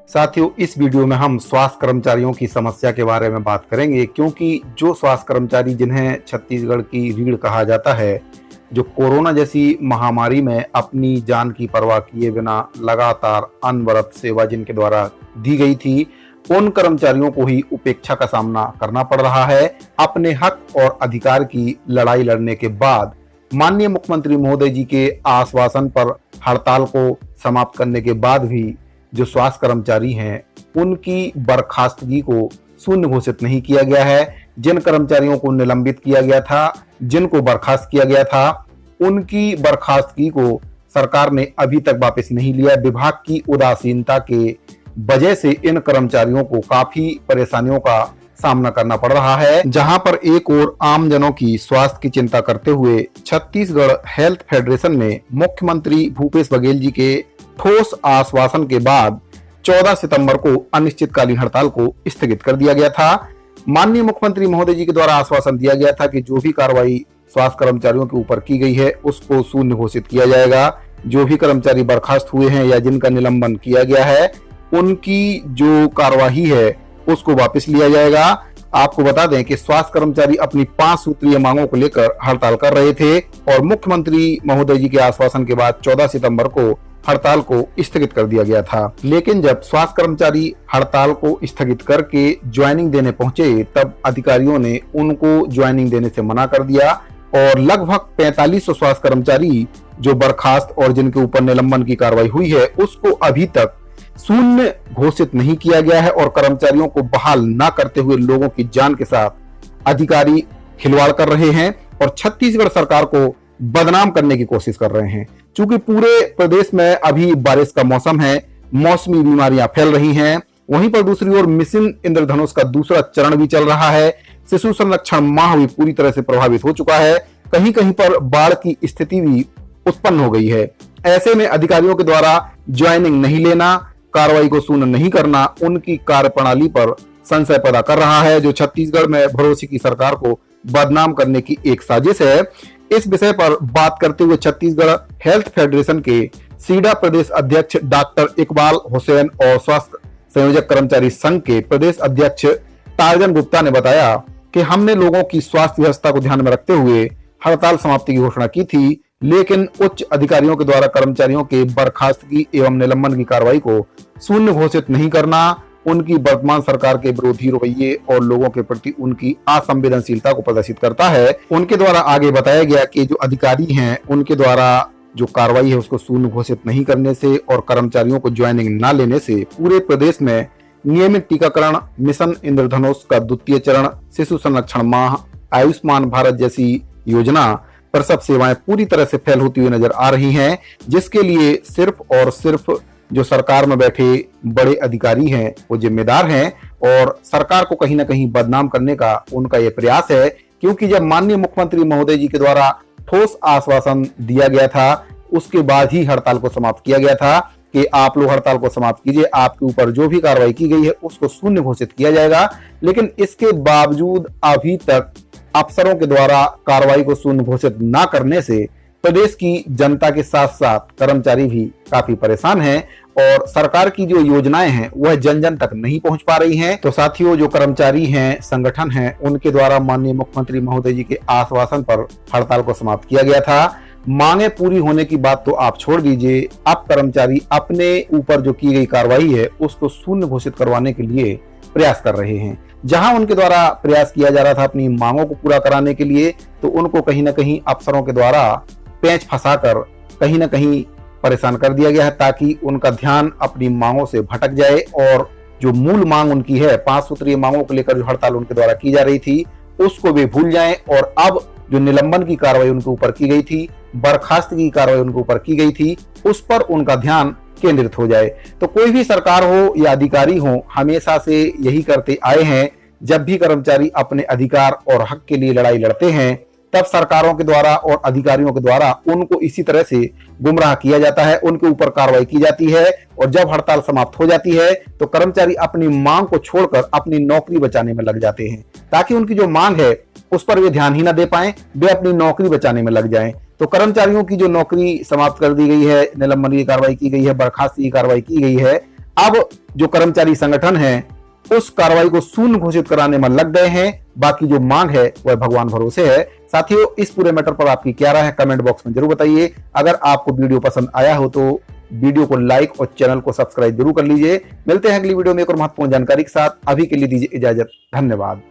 साथियों, इस वीडियो में हम स्वास्थ्य कर्मचारियों की समस्या के बारे में बात करेंगे, क्योंकि जो स्वास्थ्य कर्मचारी जिन्हें छत्तीसगढ़ की रीढ़ कहा जाता है, जो कोरोना जैसी महामारी में अपनी जान की परवाह किए बिना लगातार अनवरत सेवा जिनके द्वारा दी गई थी, उन कर्मचारियों को ही उपेक्षा का सामना करना पड़ रहा है। अपने हक और अधिकार की लड़ाई लड़ने के बाद माननीय मुख्यमंत्री महोदय जी के आश्वासन पर हड़ताल को समाप्त करने के बाद भी जो स्वास्थ्य कर्मचारी हैं, उनकी बर्खास्तगी को शून्य घोषित नहीं किया गया है। जिन कर्मचारियों को निलंबित किया गया था, जिनको बर्खास्त किया गया था, उनकी बर्खास्तगी को सरकार ने अभी तक वापस नहीं लिया। विभाग की उदासीनता के वजह से इन कर्मचारियों को काफी परेशानियों का सामना करना पड़ रहा है। जहां पर एक ओर आमजनों की स्वास्थ्य की चिंता करते हुए छत्तीसगढ़ हेल्थ फेडरेशन ने मुख्यमंत्री भूपेश बघेल जी के ठोस आश्वासन के बाद 14 सितंबर को अनिश्चितकालीन हड़ताल को स्थगित कर दिया गया था। माननीय मुख्यमंत्री महोदय जी के द्वारा आश्वासन दिया गया था कि जो भी कार्रवाई स्वास्थ्य कर्मचारियों के ऊपर की गई है उसको शून्य घोषित किया जाएगा। जो भी कर्मचारी बर्खास्त हुए हैं या जिनका निलंबन किया गया है, उनकी जो कार्यवाही है उसको वापस लिया जाएगा। आपको बता दें कि स्वास्थ्य कर्मचारी अपनी 5 सूत्रीय मांगों को लेकर हड़ताल कर रहे थे और मुख्यमंत्री महोदय जी के आश्वासन के बाद 14 सितंबर को हड़ताल को स्थगित कर दिया गया था। लेकिन जब स्वास्थ्य कर्मचारी हड़ताल को स्थगित करके ज्वाइनिंग देने पहुंचे, तब अधिकारियों ने उनको ज्वाइनिंग देने से मना कर दिया और लगभग 4500 स्वास्थ्य कर्मचारी जो बर्खास्त और जिनके ऊपर निलंबन की कार्रवाई हुई है, उसको अभी तक शून्य घोषित नहीं किया गया है और कर्मचारियों को बहाल न करते हुए लोगों की जान के साथ अधिकारी खिलवाड़ कर रहे हैं और छत्तीसगढ़ सरकार को बदनाम करने की कोशिश कर रहे हैं। चूंकि पूरे प्रदेश में अभी बारिश का मौसम है, मौसमी बीमारियां फैल रही हैं, वहीं पर दूसरी ओर मिशन इंद्रधनुष का दूसरा चरण भी चल रहा है। शिशु संरक्षण माह भी पूरी तरह से प्रभावित हो चुका है। कहीं कहीं पर बाढ़ की स्थिति भी उत्पन्न हो गई है। ऐसे में अधिकारियों के द्वारा ज्वाइनिंग नहीं लेना, कार्रवाई को शून्य नहीं करना, उनकी कार्यप्रणाली पर संशय पैदा कर रहा है, जो छत्तीसगढ़ में भरोसे की सरकार को बदनाम करने की एक साजिश है। इस विषय पर बात करते हुए छत्तीसगढ़ हेल्थ फेडरेशन के सीडा प्रदेश अध्यक्ष डॉक्टर इकबाल हुसैन और स्वास्थ्य संयोजक कर्मचारी संघ के प्रदेश अध्यक्ष टार्जन गुप्ता ने बताया कि हमने लोगों की स्वास्थ्य व्यवस्था को ध्यान में रखते हुए हड़ताल समाप्ति की घोषणा की थी, लेकिन उच्च अधिकारियों के द्वारा कर्मचारियों के बर्खास्तगी एवं निलंबन की कार्रवाई को शून्य घोषित नहीं करना उनकी वर्तमान सरकार के विरोधी रवैये और लोगों के प्रति उनकी असंवेदनशीलता को प्रदर्शित करता है। उनके द्वारा आगे बताया गया कि जो अधिकारी हैं, उनके द्वारा जो कार्रवाई है उसको शून्य घोषित नहीं करने से और कर्मचारियों को ज्वाइनिंग न लेने से पूरे प्रदेश में नियमित टीकाकरण, मिशन इंद्रधनुष का द्वितीय चरण, शिशु संरक्षण माह, आयुष्मान भारत जैसी योजना, प्रसव सेवाएं पूरी तरह से फेल होती हुई नजर आ रही हैं, जिसके लिए सिर्फ और सिर्फ जो सरकार में बैठे बड़े अधिकारी हैं वो जिम्मेदार हैं और सरकार को कहीं ना कहीं बदनाम करने का उनका ये प्रयास है। क्योंकि जब माननीय मुख्यमंत्री महोदय जी के द्वारा ठोस आश्वासन दिया गया था, उसके बाद ही हड़ताल को समाप्त किया गया था कि आप लोग हड़ताल को समाप्त कीजिए, आपके ऊपर जो भी कार्रवाई की गई है उसको शून्य घोषित किया जाएगा। लेकिन इसके बावजूद अभी तक अफसरों के द्वारा कार्रवाई को शून्य घोषित न करने से प्रदेश की जनता के साथ साथ कर्मचारी भी काफी परेशान हैं और सरकार की जो योजनाएं हैं वह जन जन तक नहीं पहुंच पा रही हैं। तो साथियों, जो कर्मचारी हैं, संगठन हैं, उनके द्वारा माननीय मुख्यमंत्री महोदय जी के आश्वासन पर हड़ताल को समाप्त किया गया था। मांगे पूरी होने की बात तो आप छोड़ दीजिए, अब कर्मचारी अपने ऊपर जो की गई कार्रवाई है उसको शून्य घोषित करवाने के लिए प्रयास कर रहे हैं। जहां उनके द्वारा प्रयास किया जा रहा था अपनी मांगों को पूरा कराने के लिए, तो उनको कहीं ना कहीं अफसरों के द्वारा पेंच फंसाकर कहीं ना कहीं परेशान कर दिया गया है, ताकि उनका ध्यान अपनी मांगों से भटक जाए और जो मूल मांग उनकी है, 5 सूत्रीय मांगों को लेकर जो हड़ताल उनके द्वारा की जा रही थी, उसको वे भूल जाएं और अब जो निलंबन की कार्रवाई उनके ऊपर की गई थी, बर्खास्तगी की कार्रवाई उनके ऊपर की गई थी, उस पर उनका ध्यान केंद्रित हो जाए। तो कोई भी सरकार हो या अधिकारी हो, हमेशा से यही करते आए हैं। जब भी कर्मचारी अपने अधिकार और हक के लिए लड़ाई लड़ते हैं, तब सरकारों के द्वारा और अधिकारियों के द्वारा उनको इसी तरह से गुमराह किया जाता है, उनके ऊपर कार्रवाई की जाती है और जब हड़ताल समाप्त हो जाती है तो कर्मचारी अपनी मांग को छोड़कर अपनी नौकरी बचाने में लग जाते हैं, ताकि उनकी जो मांग है उस पर वे ध्यान ही ना दे पाएं, वे अपनी नौकरी बचाने में लग जाएं। तो कर्मचारियों की जो नौकरी समाप्त कर दी गई है, निलंबन की कार्रवाई की गई है, बर्खास्तगी की कार्रवाई की गई है, अब जो कर्मचारी संगठन है उस कार्रवाई को शून्य घोषित कराने में लग गए हैं। बाकी जो मांग है वह भगवान भरोसे है। साथियों, इस पूरे मैटर पर आपकी क्या राय है कमेंट बॉक्स में जरूर बताइए। अगर आपको वीडियो पसंद आया हो तो वीडियो को लाइक और चैनल को सब्सक्राइब जरूर कर लीजिए। मिलते हैं अगली वीडियो में एक और महत्वपूर्ण जानकारी के साथ। अभी के लिए दीजिए इजाजत। धन्यवाद।